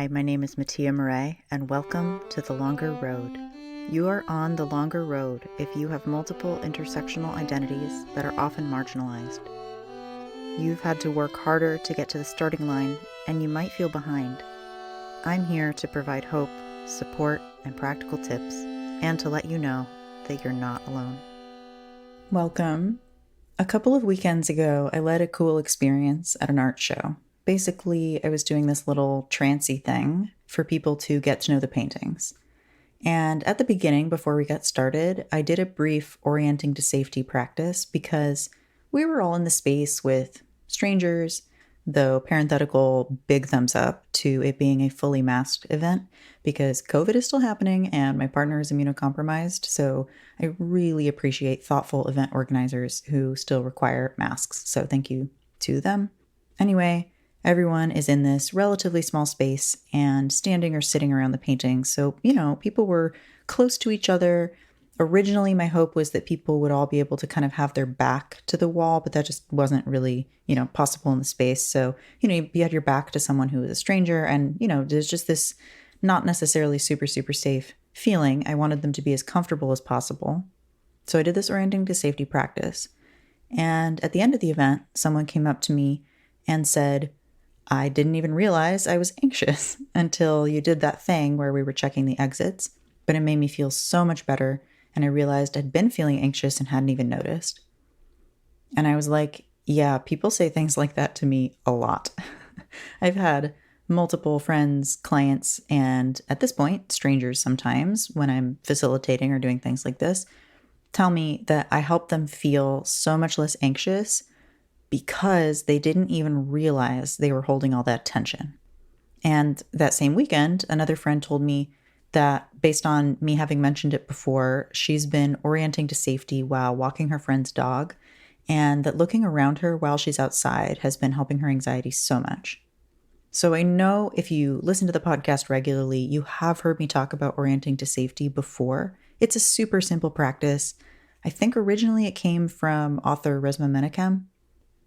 Hi, my name is Mattia Murray, and welcome to The Longer Road. You are on the longer road if you have multiple intersectional identities that are often marginalized. You've had to work harder to get to the starting line, and you might feel behind. I'm here to provide hope, support, and practical tips, and to let you know that you're not alone. Welcome. A couple of weekends ago, I led a cool experience at an art show. Basically, I was doing this little trancy thing for people to get to know the paintings. And at the beginning, before we got started, I did a brief orienting to safety practice because we were all in the space with strangers, though parenthetical big thumbs up to it being a fully masked event because COVID is still happening and my partner is immunocompromised. So I really appreciate thoughtful event organizers who still require masks. So thank you to them. Anyway, everyone is in this relatively small space and standing or sitting around the paintings. So, people were close to each other. Originally, my hope was that people would all be able to kind of have their back to the wall, but that just wasn't really, possible in the space. So, you had your back to someone who was a stranger and, there's just this not necessarily super, super safe feeling. I wanted them to be as comfortable as possible. So I did this orienting to safety practice. And at the end of the event, someone came up to me and said, I didn't even realize I was anxious until you did that thing where we were checking the exits, but it made me feel so much better. And I realized I'd been feeling anxious and hadn't even noticed. And I was like, yeah, people say things like that to me a lot. I've had multiple friends, clients, and at this point, strangers sometimes when I'm facilitating or doing things like this, tell me that I help them feel so much less anxious because they didn't even realize they were holding all that tension. And that same weekend, another friend told me that based on me having mentioned it before, she's been orienting to safety while walking her friend's dog, and that looking around her while she's outside has been helping her anxiety so much. So I know if you listen to the podcast regularly, you have heard me talk about orienting to safety before. It's a super simple practice. I think originally it came from author Resmaa Menakem.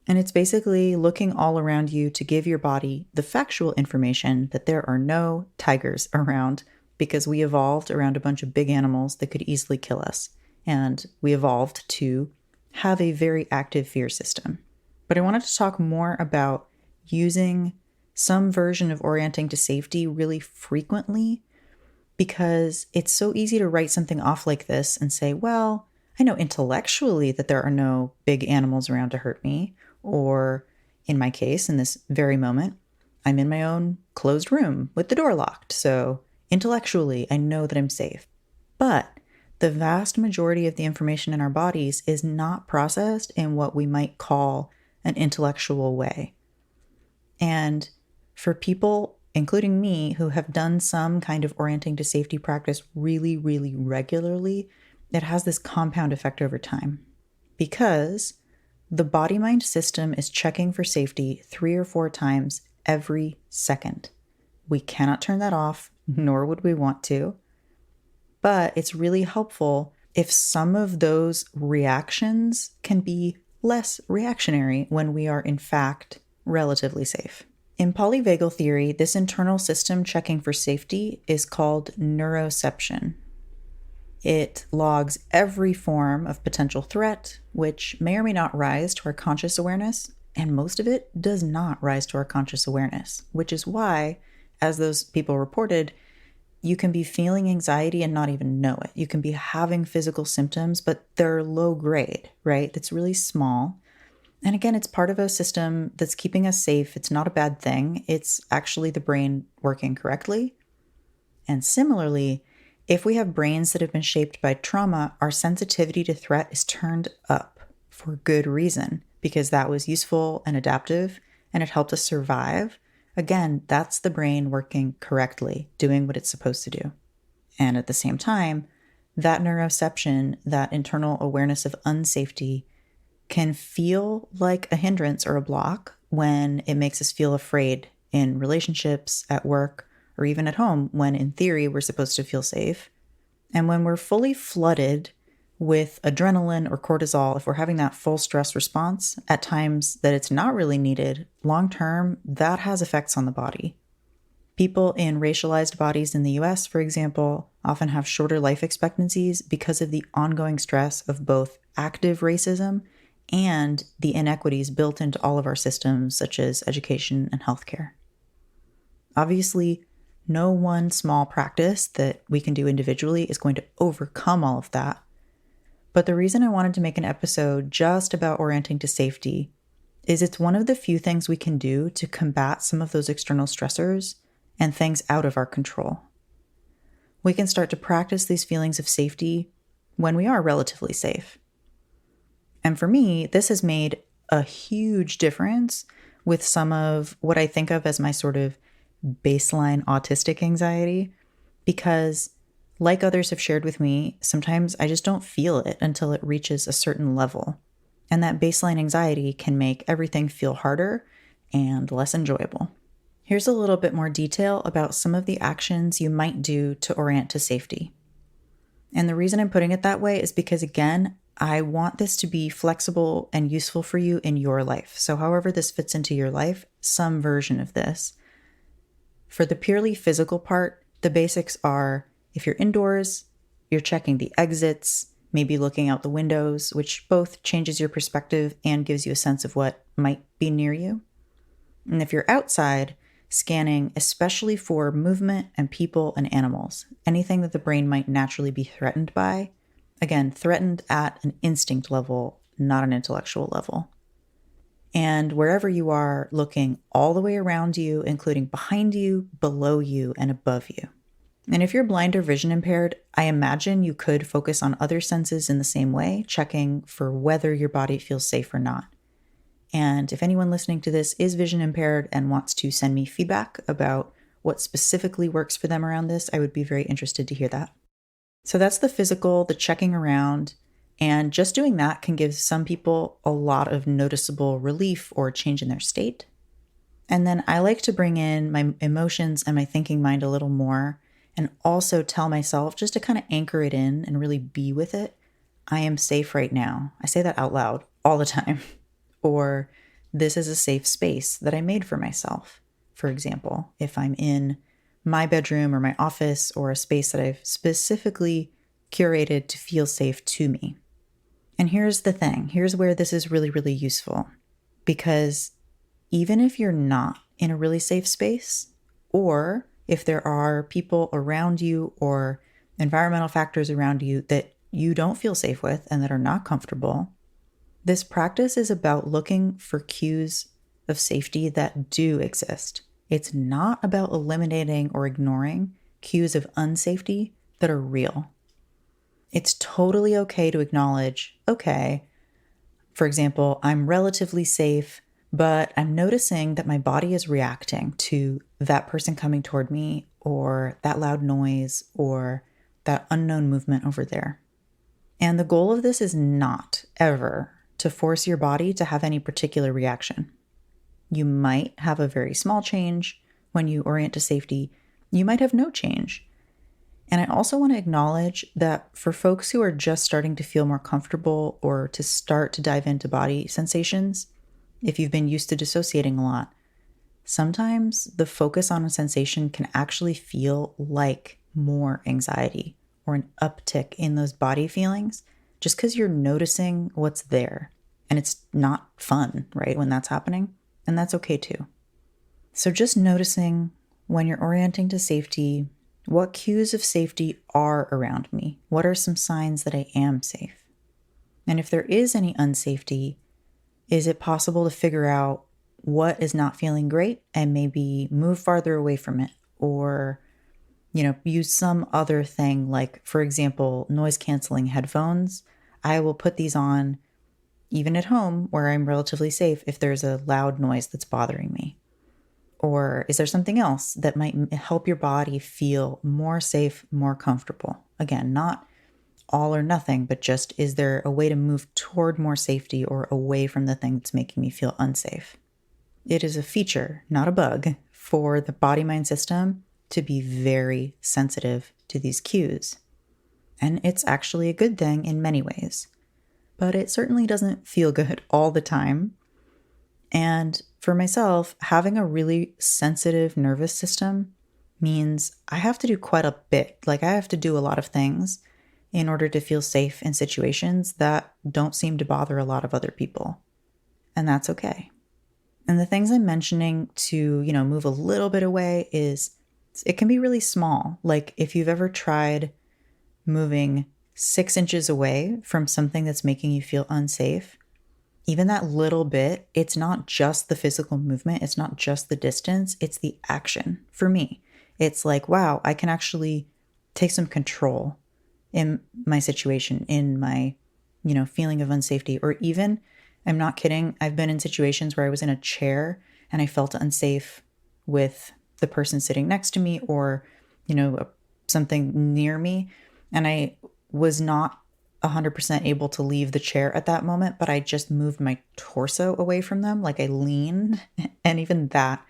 And it's basically looking all around you to give your body the factual information that there are no tigers around because we evolved around a bunch of big animals that could easily kill us. And we evolved to have a very active fear system. But I wanted to talk more about using some version of orienting to safety really frequently because it's so easy to write something off like this and say, well, I know intellectually that there are no big animals around to hurt me. Or in my case, in this very moment, I'm in my own closed room with the door locked. So intellectually, I know that I'm safe. But the vast majority of the information in our bodies is not processed in what we might call an intellectual way. And for people, including me, who have done some kind of orienting to safety practice really, really regularly, it has this compound effect over time. Because the body-mind system is checking for safety 3 or 4 times every second. We cannot turn that off, nor would we want to. But it's really helpful if some of those reactions can be less reactionary when we are, in fact, relatively safe. In polyvagal theory, this internal system checking for safety is called neuroception. It logs every form of potential threat, which may or may not rise to our conscious awareness, and most of it does not rise to our conscious awareness, which is why, as those people reported, you can be feeling anxiety and not even know it. You can be having physical symptoms, but they're low grade, right? It's really small. And again, it's part of a system that's keeping us safe. It's not a bad thing. It's actually the brain working correctly. And similarly, if we have brains that have been shaped by trauma, our sensitivity to threat is turned up for good reason because that was useful and adaptive and it helped us survive. Again, that's the brain working correctly, doing what it's supposed to do. And at the same time, that neuroception, that internal awareness of unsafety, can feel like a hindrance or a block when it makes us feel afraid in relationships, at work, or even at home when in theory we're supposed to feel safe. And when we're fully flooded with adrenaline or cortisol, if we're having that full stress response at times that it's not really needed, long term, that has effects on the body. People in racialized bodies in the US, for example, often have shorter life expectancies because of the ongoing stress of both active racism and the inequities built into all of our systems, such as education and healthcare. Obviously, no one small practice that we can do individually is going to overcome all of that. But the reason I wanted to make an episode just about orienting to safety is it's one of the few things we can do to combat some of those external stressors and things out of our control. We can start to practice these feelings of safety when we are relatively safe. And for me, this has made a huge difference with some of what I think of as my sort of baseline autistic anxiety, because like others have shared with me, sometimes I just don't feel it until it reaches a certain level. And that baseline anxiety can make everything feel harder and less enjoyable. Here's a little bit more detail about some of the actions you might do to orient to safety. And the reason I'm putting it that way is because, again, I want this to be flexible and useful for you in your life. So however this fits into your life, some version of this. For the purely physical part, the basics are if you're indoors, you're checking the exits, maybe looking out the windows, which both changes your perspective and gives you a sense of what might be near you. And if you're outside, scanning especially for movement and people and animals, anything that the brain might naturally be threatened by. Again, threatened at an instinct level, not an intellectual level. And wherever you are, looking all the way around you, including behind you, below you, and above you. And if you're blind or vision impaired, I imagine you could focus on other senses in the same way, checking for whether your body feels safe or not. And if anyone listening to this is vision impaired and wants to send me feedback about what specifically works for them around this, I would be very interested to hear that. So that's the physical, the checking around, and just doing that can give some people a lot of noticeable relief or change in their state. And then I like to bring in my emotions and my thinking mind a little more and also tell myself, just to kind of anchor it in and really be with it, I am safe right now. I say that out loud all the time. Or this is a safe space that I made for myself. For example, if I'm in my bedroom or my office or a space that I've specifically curated to feel safe to me. And here's the thing. Here's where this is really, really useful. Because even if you're not in a really safe space, or if there are people around you or environmental factors around you that you don't feel safe with and that are not comfortable, this practice is about looking for cues of safety that do exist. It's not about eliminating or ignoring cues of unsafety that are real. It's totally okay to acknowledge, okay, for example, I'm relatively safe, but I'm noticing that my body is reacting to that person coming toward me or that loud noise or that unknown movement over there. And the goal of this is not ever to force your body to have any particular reaction. You might have a very small change when you orient to safety. You might have no change. And I also want to acknowledge that for folks who are just starting to feel more comfortable or to start to dive into body sensations, if you've been used to dissociating a lot, sometimes the focus on a sensation can actually feel like more anxiety or an uptick in those body feelings just because you're noticing what's there. And it's not fun, right, when that's happening. And that's okay too. So just noticing when you're orienting to safety, what cues of safety are around me? What are some signs that I am safe? And if there is any unsafety, is it possible to figure out what is not feeling great and maybe move farther away from it? Or, use some other thing like, for example, noise canceling headphones. I will put these on even at home where I'm relatively safe if there's a loud noise that's bothering me. Or is there something else that might help your body feel more safe, more comfortable? Again, not all or nothing, but just is there a way to move toward more safety or away from the thing that's making me feel unsafe? It is a feature, not a bug, for the body-mind system to be very sensitive to these cues. And it's actually a good thing in many ways. But it certainly doesn't feel good all the time. And for myself, having a really sensitive nervous system means I have to do quite a bit. Like I have to do a lot of things in order to feel safe in situations that don't seem to bother a lot of other people. And that's okay. And the things I'm mentioning to, move a little bit away is it can be really small. Like if you've ever tried moving 6 inches away from something that's making you feel unsafe, even that little bit, it's not just the physical movement. It's not just the distance. It's the action. For me, it's like, wow, I can actually take some control in my situation, in my, feeling of unsafety. Or even, I'm not kidding, I've been in situations where I was in a chair and I felt unsafe with the person sitting next to me or, something near me. And I was not 100% able to leave the chair at that moment, but I just moved my torso away from them. Like I leaned, and even that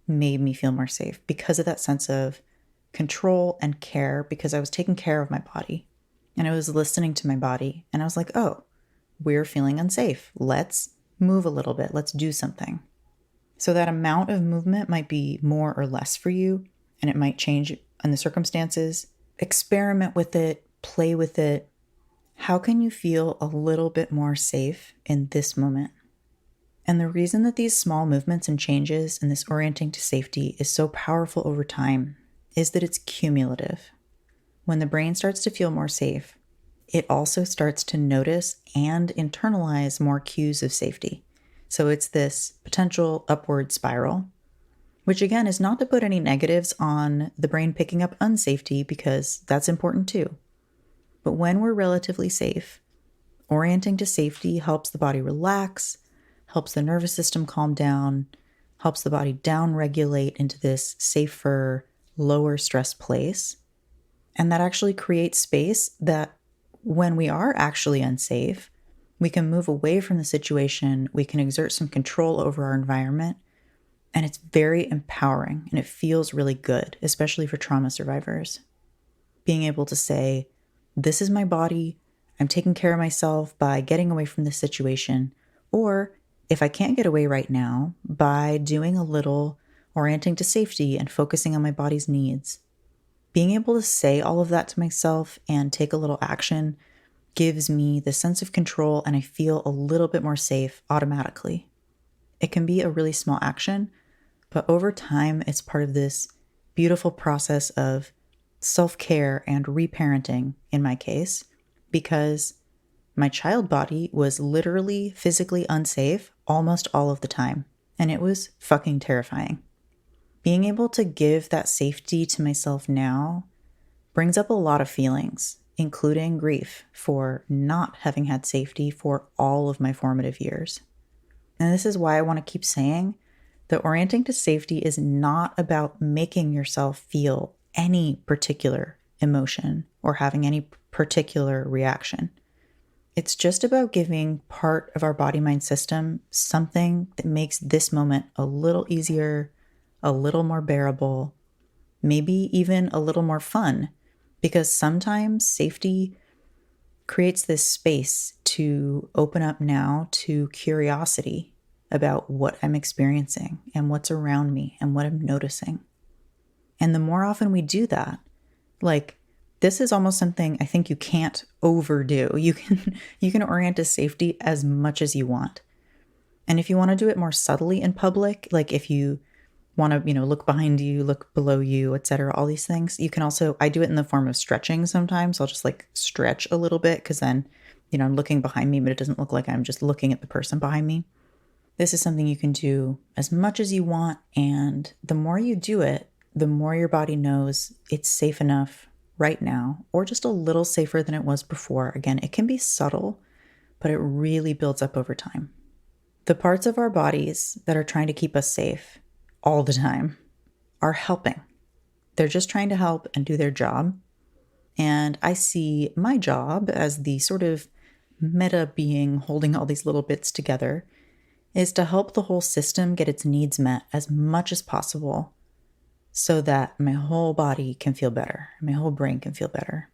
made me feel more safe because of that sense of control and care, because I was taking care of my body and I was listening to my body. And I was like, oh, we're feeling unsafe. Let's move a little bit. Let's do something. So that amount of movement might be more or less for you, and it might change in the circumstances. Experiment with it, play with it. How can you feel a little bit more safe in this moment? And the reason that these small movements and changes in this orienting to safety is so powerful over time is that it's cumulative. When the brain starts to feel more safe, it also starts to notice and internalize more cues of safety. So it's this potential upward spiral, which again is not to put any negatives on the brain picking up unsafety, because that's important too. But when we're relatively safe, orienting to safety helps the body relax, helps the nervous system calm down, helps the body down-regulate into this safer, lower stress place. And that actually creates space that when we are actually unsafe, we can move away from the situation, we can exert some control over our environment, and it's very empowering and it feels really good, especially for trauma survivors. Being able to say, this is my body, I'm taking care of myself by getting away from this situation, or if I can't get away right now, by doing a little orienting to safety and focusing on my body's needs. Being able to say all of that to myself and take a little action gives me the sense of control, and I feel a little bit more safe automatically. It can be a really small action, but over time, it's part of this beautiful process of self-care and reparenting in my case, because my child body was literally physically unsafe almost all of the time, and it was fucking terrifying. Being able to give that safety to myself now brings up a lot of feelings, including grief for not having had safety for all of my formative years. And this is why I want to keep saying that orienting to safety is not about making yourself feel any particular emotion or having any particular reaction. It's just about giving part of our body-mind system something that makes this moment a little easier, a little more bearable, maybe even a little more fun, because sometimes safety creates this space to open up now to curiosity about what I'm experiencing and what's around me and what I'm noticing. And the more often we do that, like this is almost something I think you can't overdo. You can orient to safety as much as you want. And if you want to do it more subtly in public, like if you want to, look behind you, look below you, etc., all these things, you can also, I do it in the form of stretching sometimes. I'll just like stretch a little bit because then, I'm looking behind me, but it doesn't look like I'm just looking at the person behind me. This is something you can do as much as you want. And the more you do it, the more your body knows it's safe enough right now, or just a little safer than it was before. Again, it can be subtle, but it really builds up over time. The parts of our bodies that are trying to keep us safe all the time are helping. They're just trying to help and do their job. And I see my job as the sort of meta being holding all these little bits together is to help the whole system get its needs met as much as possible so that my whole body can feel better, my whole brain can feel better.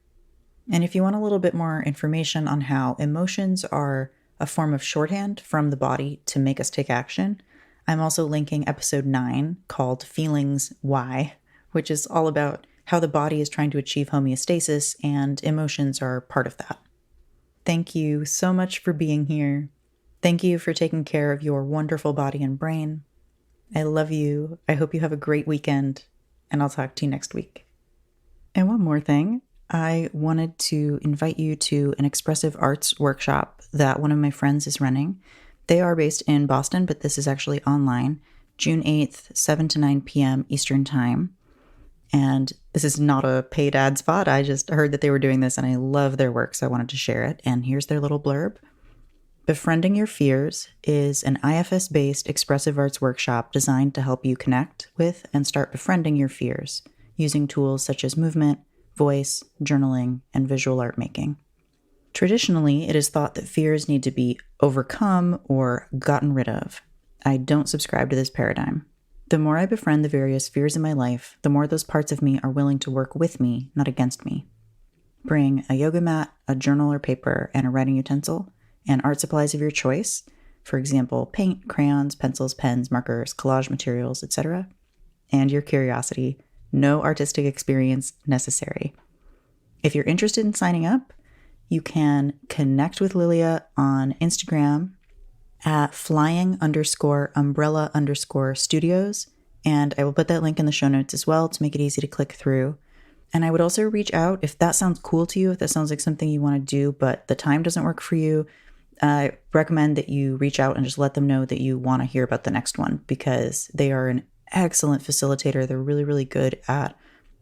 And if you want a little bit more information on how emotions are a form of shorthand from the body to make us take action, I'm also linking episode 9 called Feelings Why, which is all about how the body is trying to achieve homeostasis and emotions are part of that. Thank you so much for being here. Thank you for taking care of your wonderful body and brain. I love you. I hope you have a great weekend, and I'll talk to you next week. And one more thing, I wanted to invite you to an expressive arts workshop that one of my friends is running. They are based in Boston, but this is actually online, June 8th, 7 to 9 p.m. Eastern Time. And this is not a paid ad spot. I just heard that they were doing this and I love their work, so I wanted to share it. And here's their little blurb. Befriending Your Fears is an IFS-based expressive arts workshop designed to help you connect with and start befriending your fears using tools such as movement, voice, journaling, and visual art making. Traditionally, it is thought that fears need to be overcome or gotten rid of. I don't subscribe to this paradigm. The more I befriend the various fears in my life, the more those parts of me are willing to work with me, not against me. Bring a yoga mat, a journal or paper, and a writing utensil, and art supplies of your choice, for example, paint, crayons, pencils, pens, markers, collage materials, etc., and your curiosity. No artistic experience necessary. If you're interested in signing up, you can connect with Lilia on Instagram at flying_umbrella_studios. And I will put that link in the show notes as well to make it easy to click through. And I would also reach out if that sounds cool to you, if that sounds like something you want to do, but the time doesn't work for you. I recommend that you reach out and just let them know that you want to hear about the next one, because they are an excellent facilitator. They're really, really good at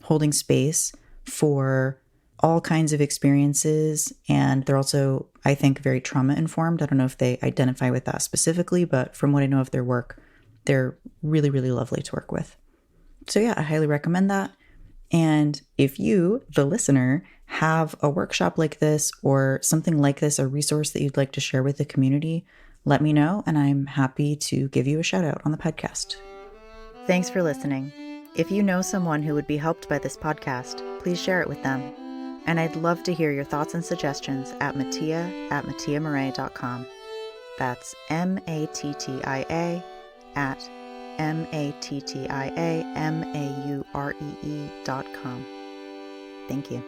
holding space for all kinds of experiences. And they're also, I think, very trauma informed. I don't know if they identify with that specifically, but from what I know of their work, they're really, really lovely to work with. So yeah, I highly recommend that. And if you, the listener, have a workshop like this or something like this, a resource that you'd like to share with the community, let me know, and I'm happy to give you a shout out on the podcast. Thanks for listening. If you know someone who would be helped by this podcast, please share it with them. And I'd love to hear your thoughts and suggestions at mattia@mattiamurray.com. That's MATTIA at MATTIAMAUREE.com. Thank you.